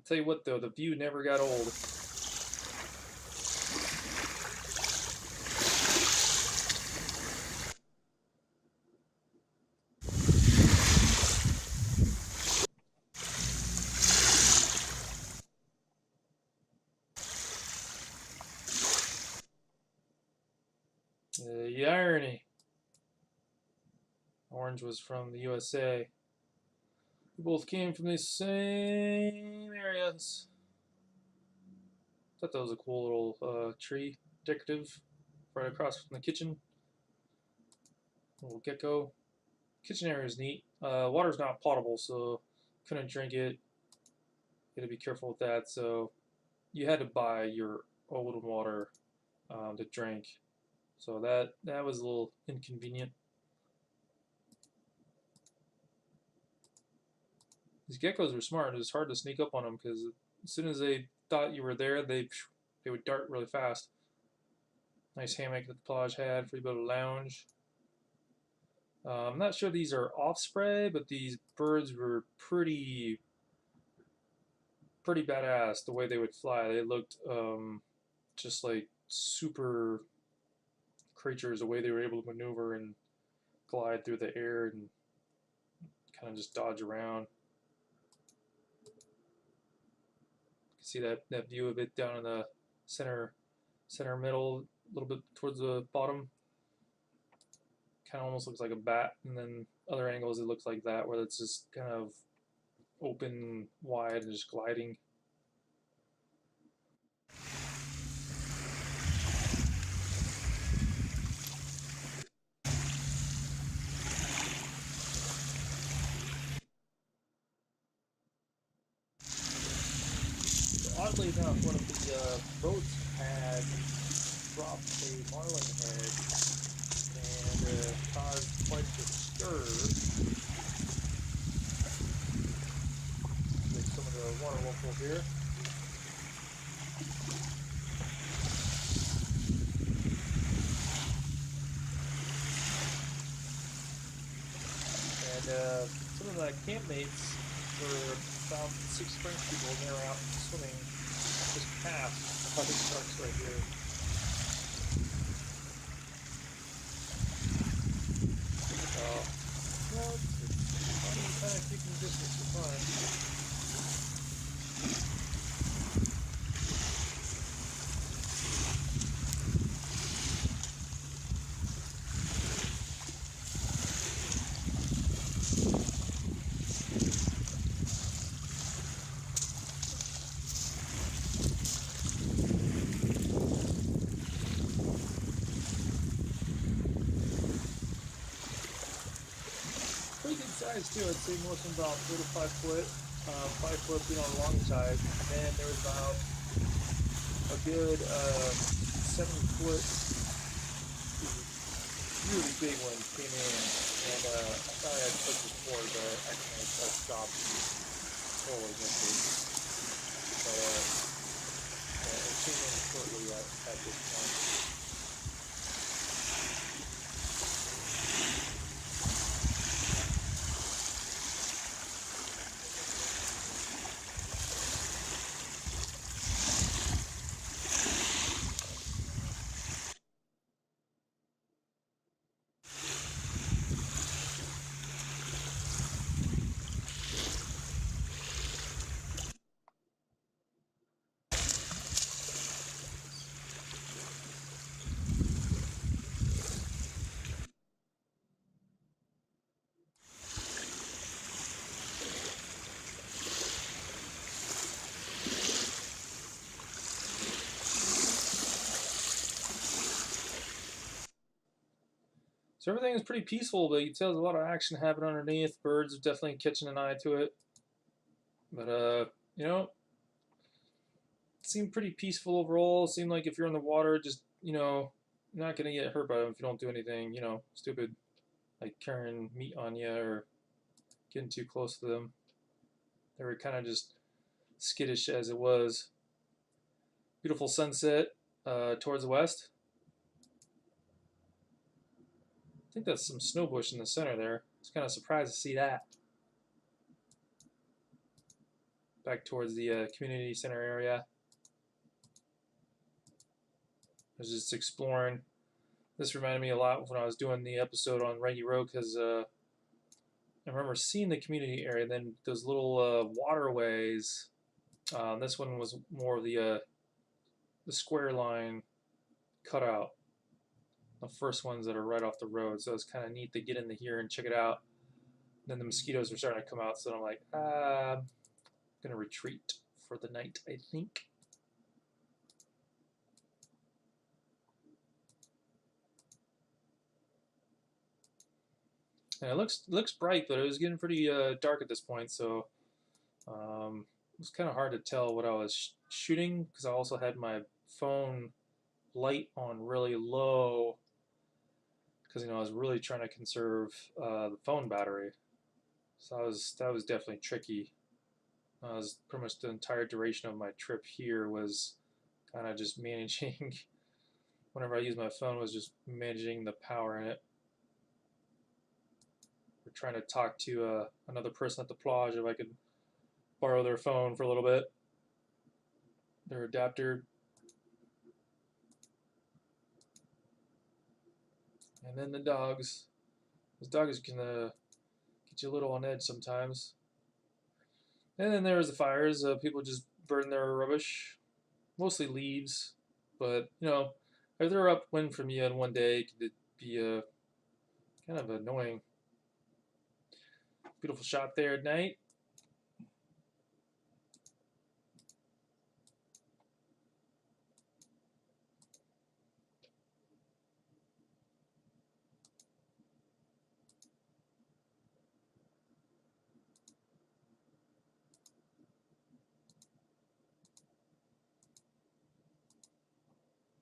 tell you what though, the view never got old. The irony. Orange was from the USA. We both came from the same areas. Thought that was a cool little tree, decorative, right across from the kitchen. Little gecko. Kitchen area is neat. Water's not potable, so couldn't drink it. You had to be careful with that. So you had to buy your own water to drink. So that was a little inconvenient. These geckos were smart. It was hard to sneak up on them because as soon as they thought you were there, they would dart really fast. Nice hammock that the plage had for you to be able to lounge. I'm not sure these are osprey, but these birds were pretty badass the way they would fly. They looked just like super creatures, the way they were able to maneuver and glide through the air and kind of just dodge around. See that view of it down in the center middle, a little bit towards the bottom. Kind of almost looks like a bat, and then other angles it looks like that, where it's just kind of open, wide, and just gliding. Oddly enough, one of the boats had dropped a marlin head and caused quite the stir with some of the water locals here. And some of the campmates were about 6 French people, and they were out swimming just past the sharks right here. Well, it's kind of keeping distance is fine. Pretty good size too. I'd say most of them about 4 to 5 foot. 5 foot being on the long side, and then there was about a good 7 foot, really big one came in, and I thought I had put before, but actually I stopped and totally missed it. But it came in shortly at this point. So everything is pretty peaceful, but you can tell there's a lot of action happening underneath. Birds are definitely catching an eye to it. But you know, it seemed pretty peaceful overall. It seemed like if you're in the water, just you're not gonna get hurt by them if you don't do anything, stupid, like carrying meat on you or getting too close to them. They were kind of just skittish as it was. Beautiful sunset towards the west. I think that's some snow bush in the center there. I was kind of surprised to see that. back towards the community center area. I was just exploring. This reminded me a lot when I was doing the episode on Rangiroa, because I remember seeing the community area, and then those little waterways. This one was more of the square line cutout. The first ones that are right off the road, so it's kind of neat to get into here and check it out. And then the mosquitoes were starting to come out, so I'm like, I'm gonna retreat for the night, I think. And it looks bright, but it was getting pretty dark at this point, so it was kind of hard to tell what I was shooting, because I also had my phone light on really low, because I was really trying to conserve the phone battery. So that was definitely tricky. Was pretty much the entire duration of my trip here was kind of just managing. Whenever I used my phone, was just managing the power in it. We're trying to talk to another person at the plage if I could borrow their phone for a little bit, their adapter. And then the dogs. Those dogs can get you a little on edge sometimes. And then there was the fires. People just burn their rubbish, mostly leaves. But if they're upwind from you in one day, it could be kind of annoying. Beautiful shot there at night.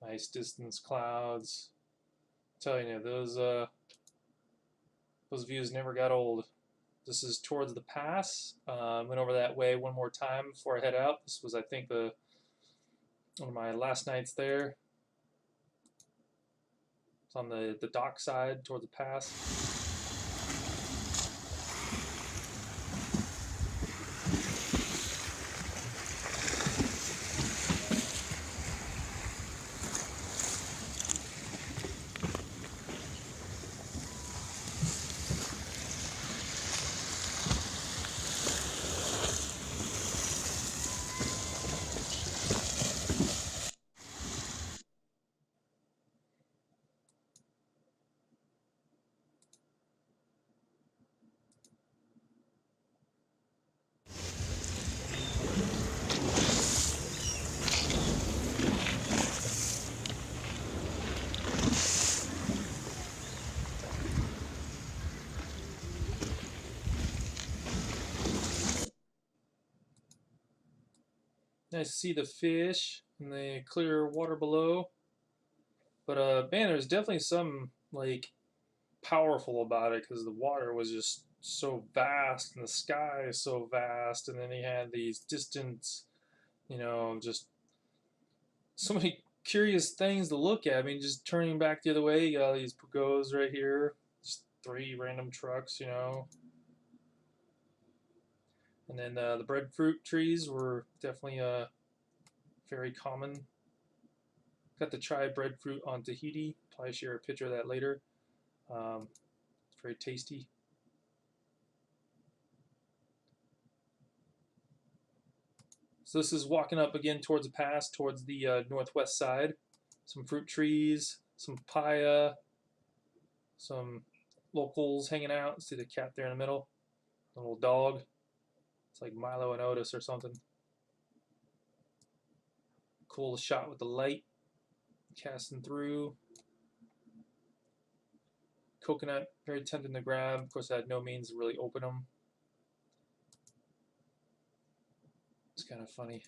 Nice distance clouds. I'm telling you, those views never got old. This is towards the pass. Went over that way one more time before I head out. This was, I think, one of my last nights there. It's on the dock side toward the pass. Nice to see the fish in the clear water below. But man, there's definitely some like powerful about it, because the water was just so vast and the sky is so vast, and then he had these distance, just so many curious things to look at. I mean, just turning back the other way, you got these pagodas right here, just 3 random trucks, and then the breadfruit trees were definitely very common. Got to try breadfruit on Tahiti. Probably share a picture of that later. It's very tasty. So this is walking up again towards the pass, towards the northwest side. Some fruit trees, some papaya, some locals hanging out. See the cat there in the middle? A little dog. It's like Milo and Otis or something. Cool shot with the light casting through. Coconut, very tempting to grab. Of course, I had no means to really open them. It's kind of funny.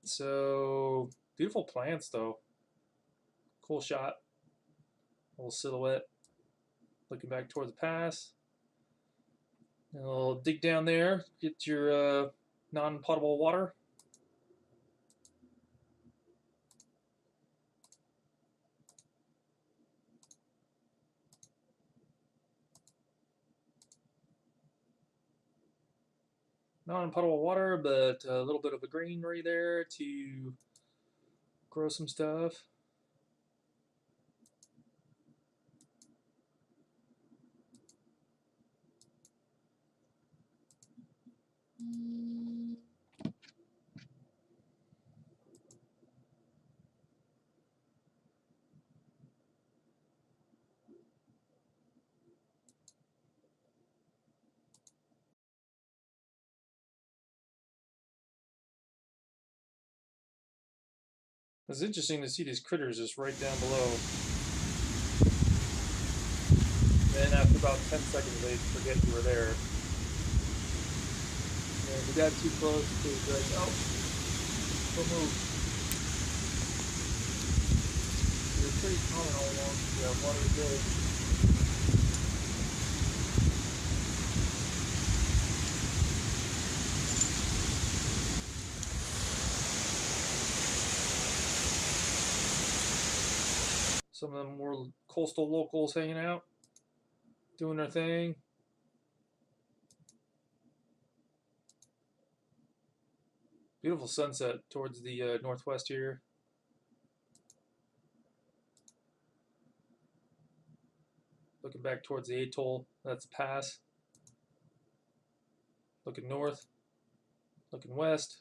So, beautiful plants, though. Cool shot. Little silhouette. Looking back towards the pass. And we'll dig down there, get your non-potable water. not in puddle of water, but a little bit of a greenery there to grow some stuff. It's interesting to see these critters just right down below. Then after about 10 seconds, they forget you were there. And if we got too close, they'd be like, oh, don't move. They're pretty common all along the water good. Some of them more coastal locals hanging out, doing their thing. Beautiful sunset towards the northwest here. Looking back towards the atoll, that's the pass. Looking north, looking west.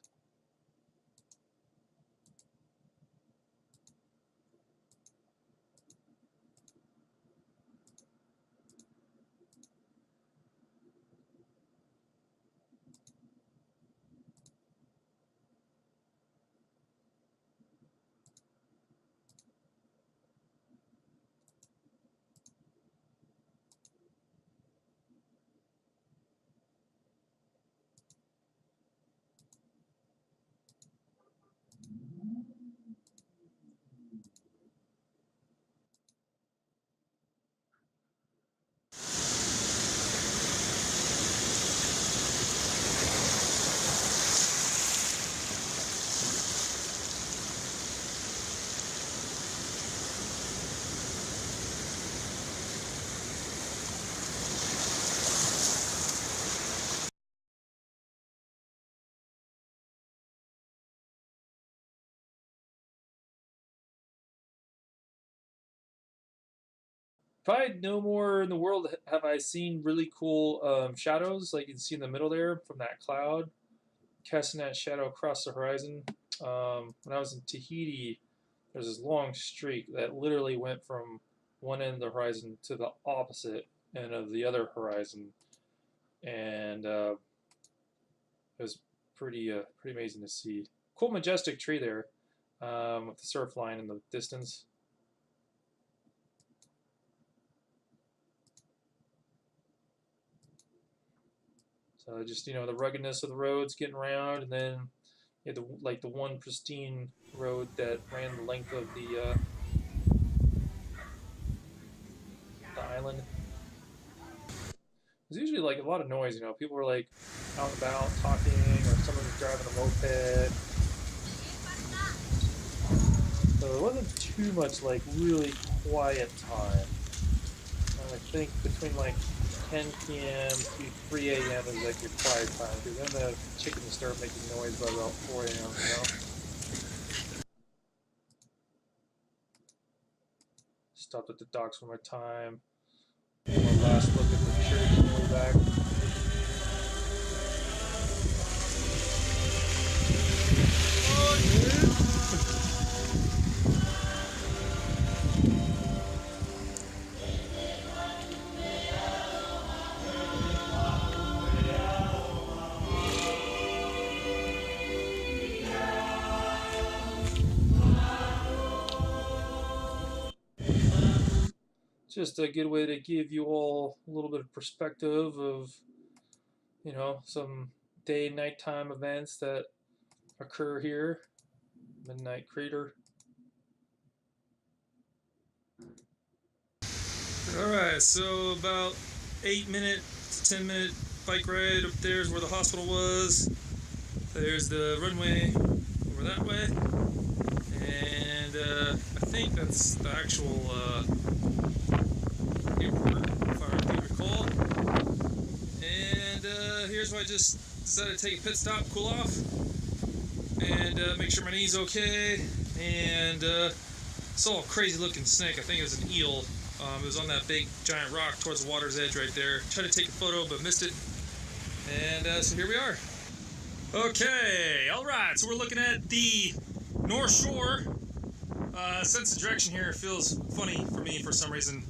Probably no more in the world have I seen really cool shadows like you can see in the middle there from that cloud, casting that shadow across the horizon. When I was in Tahiti, there's this long streak that literally went from one end of the horizon to the opposite end of the other horizon, and it was pretty amazing to see. Cool, majestic tree there with the surf line in the distance. So just the ruggedness of the roads getting around, and then you had the one pristine road that ran the length of the island. There's usually like a lot of noise. People were like out and about talking, or someone was driving a moped. So it wasn't too much like really quiet time. I think between like 10 p.m. to 3 a.m. is like your quiet time, because then the chickens start making noise by about 4 a.m. Stopped at the docks one more time. One last look at the church on the way back. Just a good way to give you all a little bit of perspective of, some day and nighttime events that occur here. Midnight Crater. Alright, so about 8-minute to 10-minute bike ride up there is where the hospital was. There's the runway over that way. And I think that's the actual airport, if I recall. And here's where I just decided to take a pit stop, cool off, and make sure my knee's okay. And saw a crazy looking snake. I think it was an eel. It was on that big giant rock towards the water's edge right there. Tried to take a photo but missed it. And so here we are. Okay, alright, so we're looking at the North Shore. Sense of direction here feels funny for me for some reason.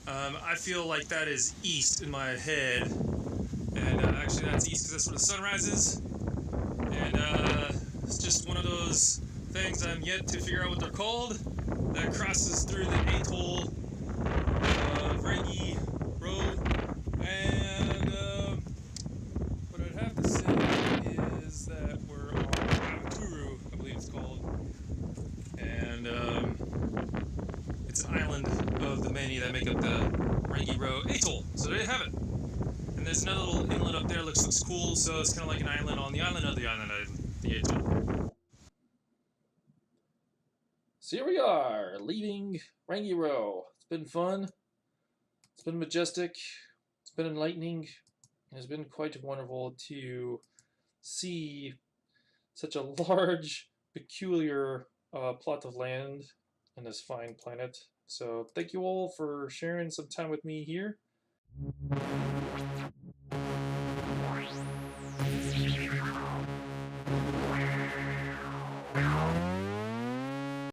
I feel like that is east in my head. And actually that's east because that's where the sun rises. And it's just one of those things I'm yet to figure out what they're called. That crosses through the atoll of Rangiroa. And what I'd have to say is that we're on Turu, I believe it's called. And it's an island of the many that make up the Rangiroa atoll. So there you have it. And there's another little inlet up there, looks cool, so it's kind of like an island on the island of the island of the atoll. So here we are, leaving Rangiroa. It's been fun. It's been majestic. It's been enlightening. It's been quite wonderful to see such a large, peculiar plot of land on this fine planet. So thank you all for sharing some time with me here.